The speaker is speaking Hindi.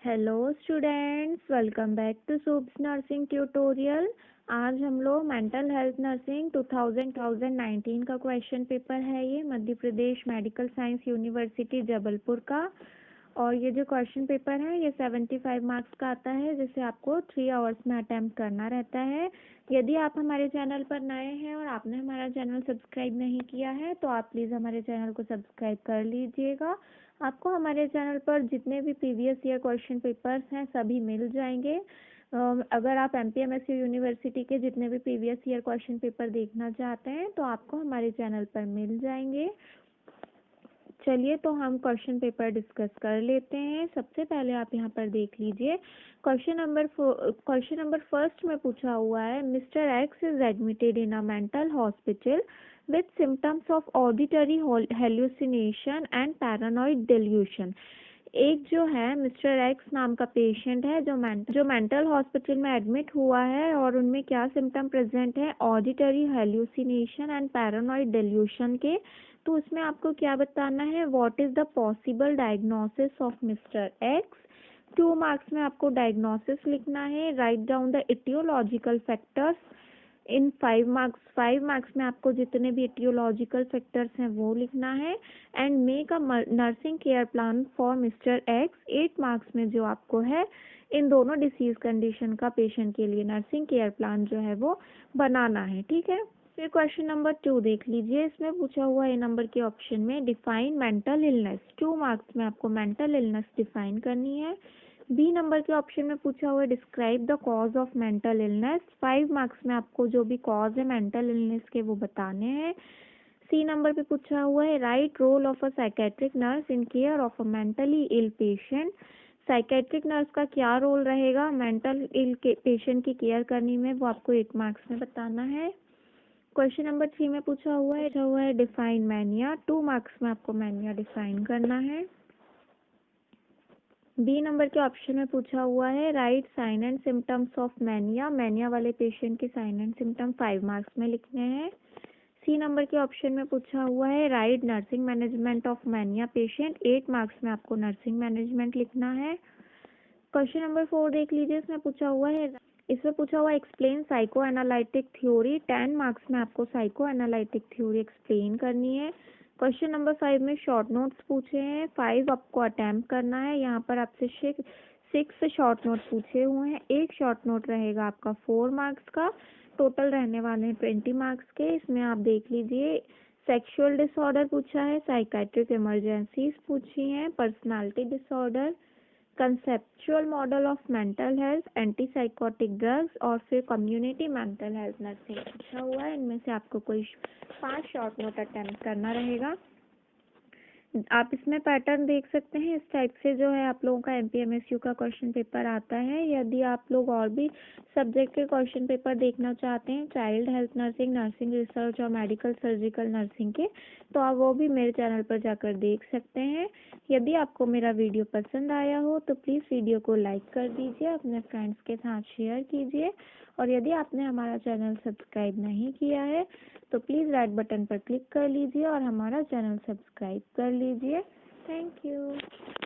Hello students, welcome back to सूब्स नर्सिंग ट्यूटोरियल। आज हम लोग मेंटल हेल्थ नर्सिंग 2019 का क्वेश्चन पेपर है। ये Madhya Pradesh medical science university Jabalpur का। और ये जो क्वेश्चन पेपर है ये 75 मार्क्स का आता है, जिसे आपको 3 आवर्स में अटेम्प्ट करना रहता है। यदि आप हमारे चैनल पर नए हैं और आपने हमारा चैनल सब्सक्राइब नहीं किया है तो आप प्लीज़ हमारे चैनल को सब्सक्राइब कर लीजिएगा। आपको हमारे चैनल पर जितने भी प्रीवियस ईयर क्वेश्चन पेपर्स हैं सभी मिल जाएंगे। अगर आप MPMSU यूनिवर्सिटी के जितने भी प्रीवियस ईयर क्वेश्चन पेपर देखना चाहते हैं तो आपको हमारे चैनल पर मिल जाएंगे। चलिए तो हम क्वेश्चन पेपर डिस्कस कर लेते हैं। सबसे पहले आप यहाँ पर देख लीजिए क्वेश्चन नंबर फर्स्ट में पूछा हुआ है, mister x is admitted in a mental hospital with symptoms of auditory hallucination and paranoid delusion। एक जो है मिस्टर एक्स नाम का पेशेंट है जो मेंटल हॉस्पिटल में एडमिट हुआ है और उनमें क्या सिम्टम प्रेजेंट है, auditory hallucination and paranoid dilution के। तो उसमें आपको क्या बताना है, what is the possible diagnosis of mister x. 2 marks में आपको डायग्नोसिस लिखना है। Write down the aetiological factors in 5 marks में आपको जितने भी इटियोलॉजिकल फैक्टर्स हैं वो लिखना है। And make a nursing care plan for mister x. 8 marks में जो आपको है इन दोनों डिसीज कंडीशन का पेशेंट के लिए नर्सिंग केयर प्लान जो है वो बनाना है। ठीक है। फिर क्वेश्चन नंबर 2 देख लीजिए। इसमें पूछा हुआ ए नंबर के ऑप्शन में डिफाइन मेंटल इलनेस। 2 मार्क्स में आपको मेंटल इलनेस डिफाइन करनी है। बी नंबर के ऑप्शन में पूछा हुआ है describe the cause of mental illness. 5 marks में आपको जो भी कॉज है मेंटल इलनेस के वो बताने हैं। सी नंबर पे पूछा हुआ है right role of a psychiatric nurse in care of a mentally ill patient. Psychiatric nurse का क्या रोल रहेगा मेंटल इल पेशेंट की केयर करने में, वो आपको 8 मार्क्स में बताना है। क्वेश्चन नंबर 3 में पूछा हुआ है डिफाइन मैनिया। 2 मार्क्स में आपको मैनिया डिफाइन करना है। बी नंबर के ऑप्शन में पूछा हुआ है right sign and symptoms of mania. Mania वाले पेशेंट के साइन एंड सिम्टम 5 मार्क्स में लिखने हैं। सी नंबर के ऑप्शन में पूछा हुआ है right nursing management of mania patient. 8 marks में आपको नर्सिंग मैनेजमेंट लिखना है। क्वेश्चन नंबर 4 देख लीजिए। इसमें पूछा हुआ है explain psycho analytic theory. 10 marks में आपको साइको एनालिटिक थ्योरी एक्सप्लेन करनी है। क्वेश्चन नंबर 5 में शॉर्ट नोट्स पूछे हैं। 5 आपको अटेम्प्ट करना है। यहाँ पर आपसे 6 शॉर्ट नोट पूछे हुए हैं। एक शॉर्ट नोट रहेगा आपका 4 मार्क्स का। टोटल रहने वाले हैं 20 मार्क्स के। इसमें आप देख लीजिए सेक्सुअल डिसऑर्डर पूछा है, साइकाइट्रिक इमरजेंसीज पूछी हैं, personality disorder, conceptual model of mental health, antipsychotic drugs और फिर कम्युनिटी मेंटल हेल्थ नर्सिंग पूछा हुआ है। इनमें से आपको कोई 5 शॉर्ट नोट अटेम्प्ट करना रहेगा। आप इसमें पैटर्न देख सकते हैं। इस टाइप से जो है आप लोगों का MPMSU का क्वेश्चन पेपर आता है। यदि आप लोग और भी सब्जेक्ट के क्वेश्चन पेपर देखना चाहते हैं, child health nursing, nursing research और मेडिकल सर्जिकल नर्सिंग के, तो आप वो भी मेरे चैनल पर जाकर देख सकते हैं। यदि आपको मेरा वीडियो पसंद आया हो तो प्लीज़ वीडियो को लाइक कर दीजिए, अपने फ्रेंड्स के साथ शेयर कीजिए। और यदि आपने हमारा चैनल सब्सक्राइब नहीं किया है तो प्लीज़ रेड बटन पर क्लिक कर लीजिए और हमारा चैनल सब्सक्राइब कर लीजिए। Thank you.